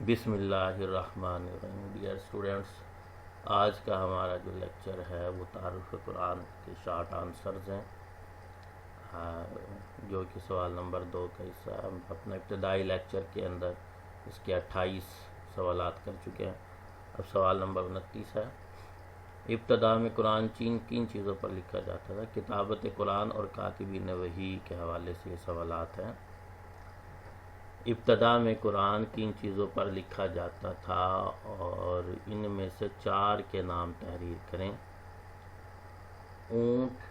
بسم اللہ الرحمن الرحیم۔ ڈیئر اسٹوڈنٹس، آج کا ہمارا جو لیکچر ہے وہ تعارف قرآن کے شارٹ آنسرز ہیں، جو کہ سوال نمبر 2 کا حصہ ہے۔ ہم اپنے ابتدائی لیکچر کے اندر اس کے 28 سوالات کر چکے ہیں۔ اب سوال نمبر 29 ہے۔ ابتدا میں قرآن کن چیزوں پر لکھا جاتا تھا؟ کتابت قرآن اور کاتبین وحی کے حوالے سے یہ سوالات ہیں۔ ابتدا میں قرآن کن چیزوں پر لکھا جاتا تھا اور ان میں سے 4 کے نام تحریر کریں۔ اونٹ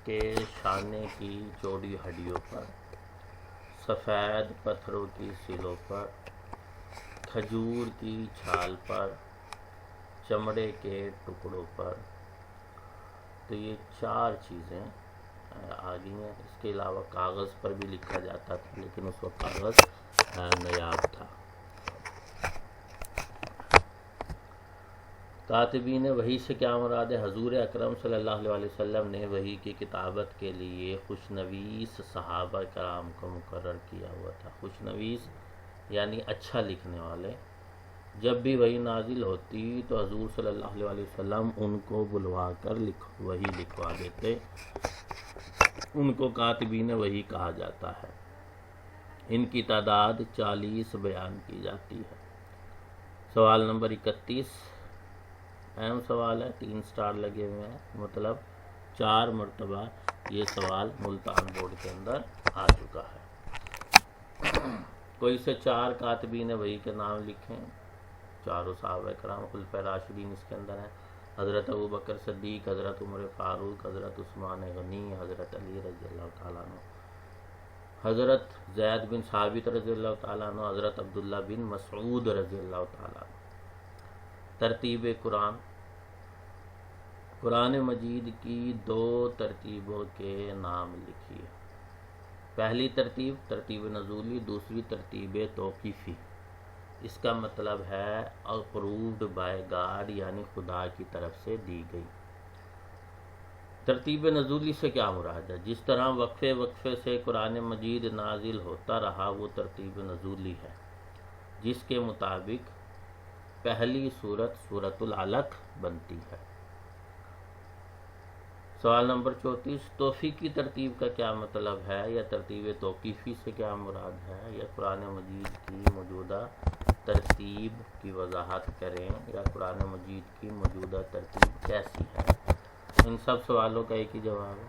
کے شانے کی چوڑی ہڈیوں پر، سفید پتھروں کی سلوں پر، کھجور کی چھال پر، چمڑے کے ٹکڑوں پر۔ تو یہ 4 چیزیں آ گئی ہیں۔ اس کے علاوہ کاغذ پر بھی لکھا جاتا تھا، لیکن اس وقت کاغذ نایاب تھا۔ کاتبین وحی سے کیا مراد ہے؟ حضور اکرم صلی اللہ علیہ وسلم نے وحی کی کتابت کے لیے خوشنویس صحابہ کرام کو مقرر کیا ہوا تھا۔ خوشنویس یعنی اچھا لکھنے والے۔ جب بھی وحی نازل ہوتی تو حضور صلی اللہ علیہ وسلم ان کو بلوا کر وحی لکھوا دیتے۔ ان کو کاتبین وحی کہا جاتا ہے۔ ان کی تعداد 40 بیان کی جاتی ہے۔ سوال نمبر 31 اہم سوال ہے، 3 سٹار لگے ہوئے ہیں، مطلب 4 مرتبہ یہ سوال ملتان بورڈ کے اندر آ چکا ہے۔ کوئی سے 4 کاتبین وحی کے نام لکھیں۔ چاروں صحابہ کرام، خلفائے راشدین اس کے اندر ہیں۔ حضرت ابوبکر صدیق، حضرت عمر فاروق، حضرت عثمان غنی، حضرت علی رضی اللہ تعالیٰ عنہ، حضرت زید بن ثابت رضی اللہ تعالیٰ عنہ، حضرت عبداللہ بن مسعود رضی اللہ تعالیٰ عنہ۔ ترتیب قرآن۔ قرآن مجید کی 2 ترتیبوں کے نام لکھیے۔ پہلی ترتیب نزولی، دوسری ترتیب توقیفی۔ اس کا مطلب ہے اپرووڈ بائی گاڈ، یعنی خدا کی طرف سے دی گئی۔ ترتیب نزولی سے کیا مراد ہے؟ جس طرح وقفے سے قرآن مجید نازل ہوتا رہا وہ ترتیب نزولی ہے، جس کے مطابق پہلی سورۃ العلق بنتی ہے۔ سوال نمبر 34 توفیقی ترتیب کا کیا مطلب ہے، یا ترتیب توقیفی سے کیا مراد ہے، یا قرآن مجید کی موجودہ ترتیب کی وضاحت کریں، یا قرآن مجید کی موجودہ ترتیب کیسی ہے؟ ان سب سوالوں کا ایک ہی جواب ہے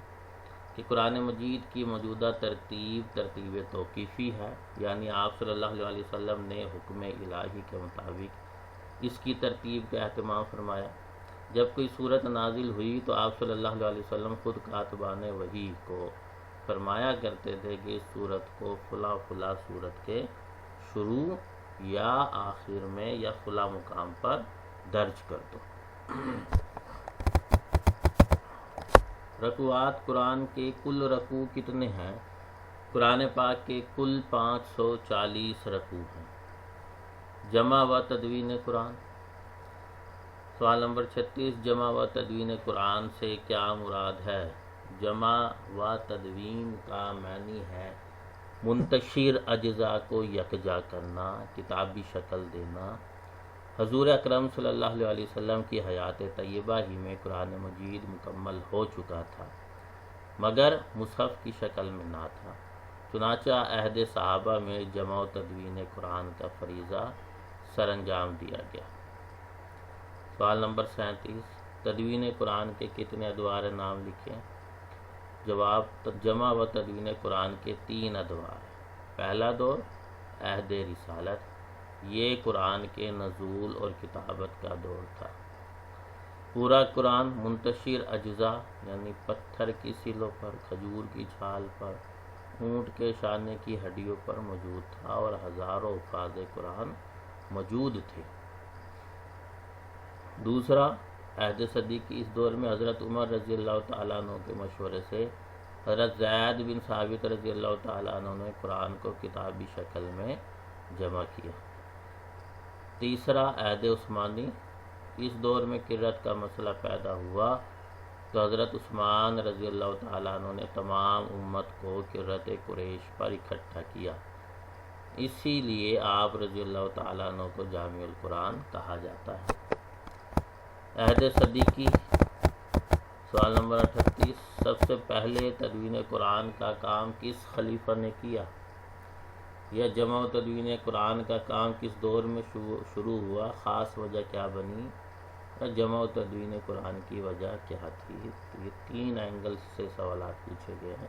کہ قرآن مجید کی موجودہ ترتیب توقیفی ہے، یعنی آپ صلی اللہ علیہ وسلم نے حکم الہی کے مطابق اس کی ترتیب کا اہتمام فرمایا۔ جب کوئی صورت نازل ہوئی تو آپ صلی اللہ علیہ وسلم خود کاتبان وحی کو فرمایا کرتے تھے کہ اس صورت کو فلاں صورت کے شروع یا آخر میں یا فلاں مقام پر درج کر دو۔ رکوعات قرآن کے کل رکوع کتنے ہیں؟ قرآن پاک کے کل 540 رکوع ہیں۔ جمع و تدوین قرآن۔ سوال نمبر 36 جمع و تدوین قرآن سے کیا مراد ہے؟ جمع و تدوین کا معنی ہے منتشر اجزاء کو یکجا کرنا، کتابی شکل دینا۔ حضور اکرم صلی اللہ علیہ وسلم کی حیات طیبہ ہی میں قرآن مجید مکمل ہو چکا تھا، مگر مصحف کی شکل میں نہ تھا، چنانچہ عہد صحابہ میں جمع و تدوین قرآن کا فریضہ سر انجام دیا گیا۔ سوال نمبر 37 تدوین قرآن کے کتنے ادوار نام لکھیں؟ جواب جمع و تدوین قرآن کے 3 ادوار۔ پہلا دور عہد رسالت، یہ قرآن کے نزول اور کتابت کا دور تھا۔ پورا قرآن منتشر اجزاء یعنی پتھر کی سلوں پر، کھجور کی چھال پر، اونٹ کے شانے کی ہڈیوں پر موجود تھا اور ہزاروں حفاظ قرآن موجود تھے۔ دوسرا عہد صدیقی، اس دور میں حضرت عمر رضی اللہ تعالیٰ عنہ کے مشورے سے حضرت زید بن ثابت رضی اللہ تعالیٰ عنہ نے قرآن کو کتابی شکل میں جمع کیا۔ تیسرا عہد عثمانی، اس دور میں قرأت کا مسئلہ پیدا ہوا تو حضرت عثمان رضی اللہ تعالیٰ عنہ نے تمام امت کو قرأت قریش پر اکٹھا کیا۔ اسی لیے آپ رضی اللہ تعالیٰ عنہ کو جامع القرآن کہا جاتا ہے۔ عہد صدیقی، سوال نمبر 38، سب سے پہلے تدوین قرآن کا کام کس خلیفہ نے کیا؟ یا جمع و تدوین قرآن کا کام کس دور میں شروع ہوا؟ خاص وجہ کیا بنی؟ اور جمع و تدوین قرآن کی وجہ کیا تھی؟ یہ 3 اینگل سے سوالات پوچھے گئے ہیں۔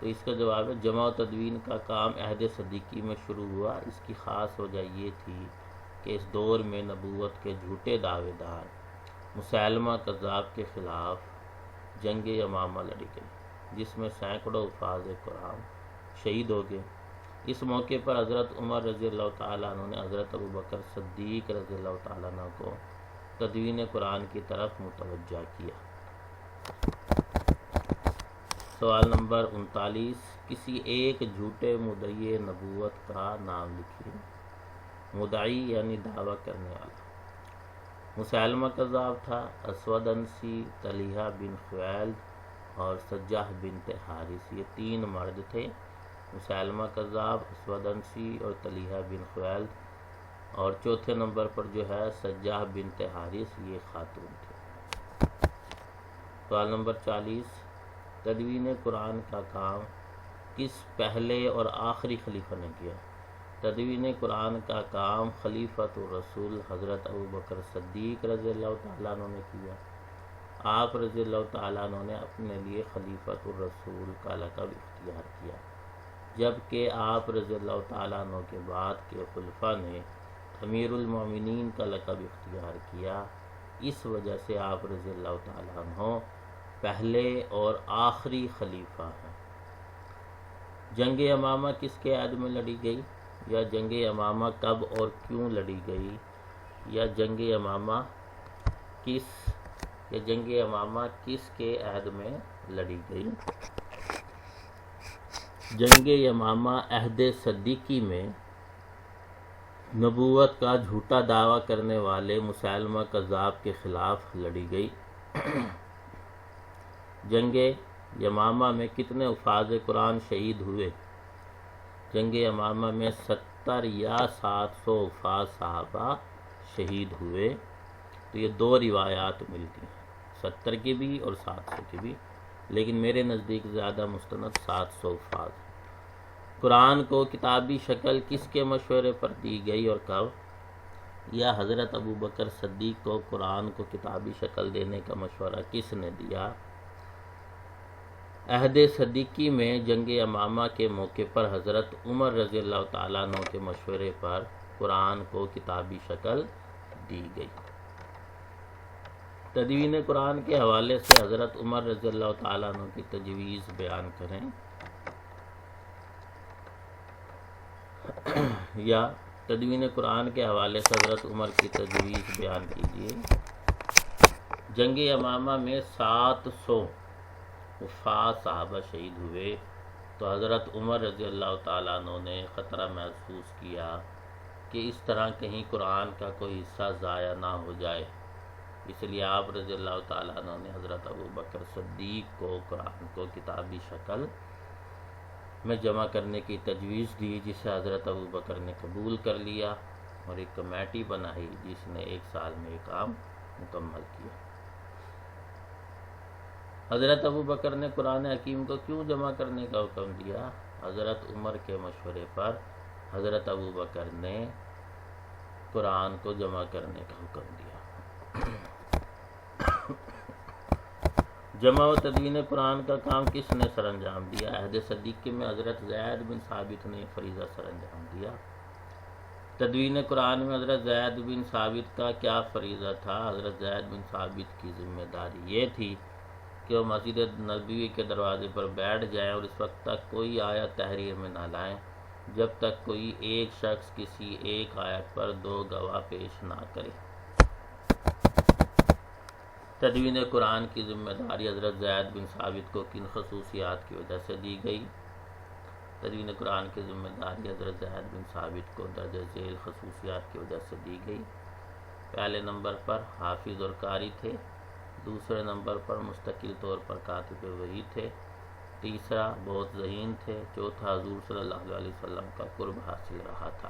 تو اس کا جواب ہے جمع و تدوین کا کام عہد صدیقی میں شروع ہوا۔ اس کی خاص وجہ یہ تھی کہ اس دور میں نبوت کے جھوٹے دعوے دار مسیلمہ کذاب کے خلاف جنگ یمامہ لڑی گئی، جس میں سینکڑوں حفاظ قرآن شہید ہو گئے۔ اس موقع پر حضرت عمر رضی اللہ تعالیٰ عنہ نے حضرت ابوبکر صدیق رضی اللہ تعالیٰ عنہ کو تدوین قرآن کی طرف متوجہ کیا۔ سوال نمبر 39، کسی ایک جھوٹے مدعی نبوت کا نام لکھیے۔ مدعی یعنی دعویٰ کرنے والا۔ مسیلمہ کذاب تھا، اسود عنسی، طلحہ بن خویلد اور سجاح بنت حارث، یہ 3 مرد تھے۔ مسیلمہ کذاب، اسود عنسی اور طلحہ بن خویلد، اور چوتھے نمبر پر جو ہے سجاح بنت حارث، یہ خاتون تھے۔ سوال نمبر 40، تدوین قرآن کا کام کس پہلے اور آخری خلیفہ نے کیا؟ تدوین قرآن کا کام خلیفۃ الرسول حضرت ابوبکر صدیق رضی اللہ تعالیٰ عنہ نے کیا۔ آپ رضی اللہ تعالیٰ عنہ نے اپنے لیے خلیفۃ الرسول کا لقب اختیار کیا، جبکہ آپ رضی اللہ تعالیٰ عنہ کے بعد کے خلفاء نے امیر المومنین کا لقب اختیار کیا۔ اس وجہ سے آپ رضی اللہ تعالیٰ عنہ پہلے اور آخری خلیفہ ہیں۔ جنگ یمامہ کس کے عہد میں لڑی گئی؟ یا جنگ یمامہ کب اور کیوں لڑی گئی؟ یا جنگ یمامہ کس کے عہد میں لڑی گئی؟ جنگ یمامہ عہد صدیقی میں نبوت کا جھوٹا دعویٰ کرنے والے مسیلمہ کذاب کے خلاف لڑی گئی۔ جنگ یمامہ میں کتنے حفاظ قرآن شہید ہوئے؟ جنگ یمامہ میں 70 یا 700 حفاظ صحابہ شہید ہوئے۔ تو یہ 2 روایات ملتی ہیں، 70 کی بھی اور 700 کی بھی، لیکن میرے نزدیک زیادہ مستند 700 حفاظ۔ قرآن کو کتابی شکل کس کے مشورے پر دی گئی اور کب؟ یا حضرت ابوبکر صدیق کو قرآن کو کتابی شکل دینے کا مشورہ کس نے دیا؟ عہد صدیقی میں جنگ یمامہ کے موقع پر حضرت عمر رضی اللہ تعالیٰ عنہ کے مشورے پر قرآن کو کتابی شکل دی گئی۔ تدوین قرآن کے حوالے سے حضرت عمر رضی اللہ تعالیٰ عنہ کی تجویز بیان کریں۔ یا تدوین قرآن کے حوالے سے حضرت عمر کی تجویز بیان کیجیے۔ جنگ یمامہ میں 700 حفاظ صحابہ شہید ہوئے، تو حضرت عمر رضی اللہ تعالیٰ عنہ نے خطرہ محسوس کیا کہ اس طرح کہیں قرآن کا کوئی حصہ ضائع نہ ہو جائے، اس لیے آپ رضی اللہ تعالیٰ عنہ نے حضرت ابوبکر صدیق کو قرآن کو کتابی شکل میں جمع کرنے کی تجویز دی، جسے حضرت ابوبکر نے قبول کر لیا اور ایک کمیٹی بنائی جس نے 1 سال میں یہ کام مکمل کیا۔ حضرت ابوبکر نے قرآن حکیم کو کیوں جمع کرنے کا حکم دیا؟ حضرت عمر کے مشورے پر حضرت ابوبکر نے قرآن کو جمع کرنے کا حکم دیا۔ جمع و تدوین قرآن کا کام کس نے سر انجام دیا؟ عہد صدیقی میں حضرت زید بن ثابت نے فریضہ سر انجام دیا۔ تدوین قرآن میں حضرت زید بن ثابت کا کیا فریضہ تھا؟ حضرت زید بن ثابت کی ذمہ داری یہ تھی کہ وہ مسجد نبوی کے دروازے پر بیٹھ جائیں اور اس وقت تک کوئی آیت تحریر میں نہ لائیں جب تک کوئی ایک شخص کسی ایک آیت پر 2 گواہ پیش نہ کرے۔ تدوین قرآن کی ذمہ داری حضرت زید بن ثابت کو کن خصوصیات کی وجہ سے دی گئی؟ تدوین قرآن کی ذمہ داری حضرت زید بن ثابت کو درج ذیل خصوصیات کی وجہ سے دی گئی۔ پہلے نمبر پر حافظ اور قاری تھے، دوسرے نمبر پر مستقل طور پر کاتب وحی تھے، تیسرا بہت ذہین تھے، چوتھا حضور صلی اللہ علیہ وسلم کا قرب حاصل رہا تھا۔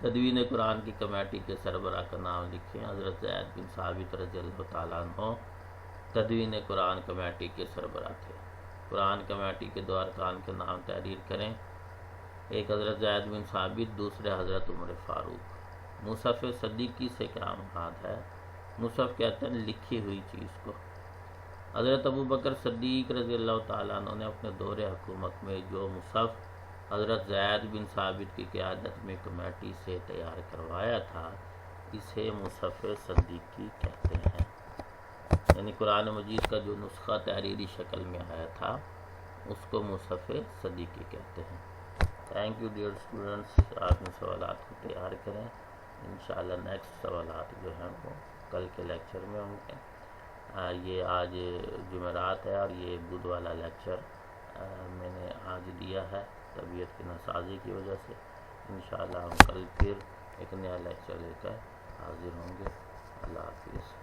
تدوین قرآن کی کمیٹی کے سربراہ کا نام لکھیں۔ حضرت زید بن ثابت رضی اللہ تعالیٰ عنہ تدوین قرآن کمیٹی کے سربراہ تھے۔ قرآن کمیٹی کے 2 ارکان کے نام تحریر کریں۔ ایک حضرت زید بن ثابت، دوسرے حضرت عمر فاروق۔ مصحف صدیقی سے کیا مراد ہے؟ مصحف کہتے ہیں لکھی ہوئی چیز کو۔ حضرت ابو بکر صدیق رضی اللہ تعالیٰ عنہ نے اپنے دور حکومت میں جو مصحف حضرت زید بن ثابت کی قیادت میں کمیٹی سے تیار کروایا تھا، اسے مصحف صدیقی کہتے ہیں۔ یعنی قرآن مجید کا جو نسخہ تحریری شکل میں آیا تھا اس کو مصحف صدیقی کہتے ہیں۔ تھینک یو ڈیئر اسٹوڈنٹس، آپ ان سوالات کو تیار کریں۔ انشاءاللہ نیکسٹ سوالات جو ہیں وہ کل کے لیکچر میں ہوں گے۔ یہ آج جمعرات ہے اور یہ بدھ والا لیکچر میں نے آج دیا ہے طبیعت کی ناسازی کی وجہ سے۔ انشاءاللہ ہم کل پھر ایک نیا لیکچر لے کر حاضر ہوں گے۔ اللہ حافظ۔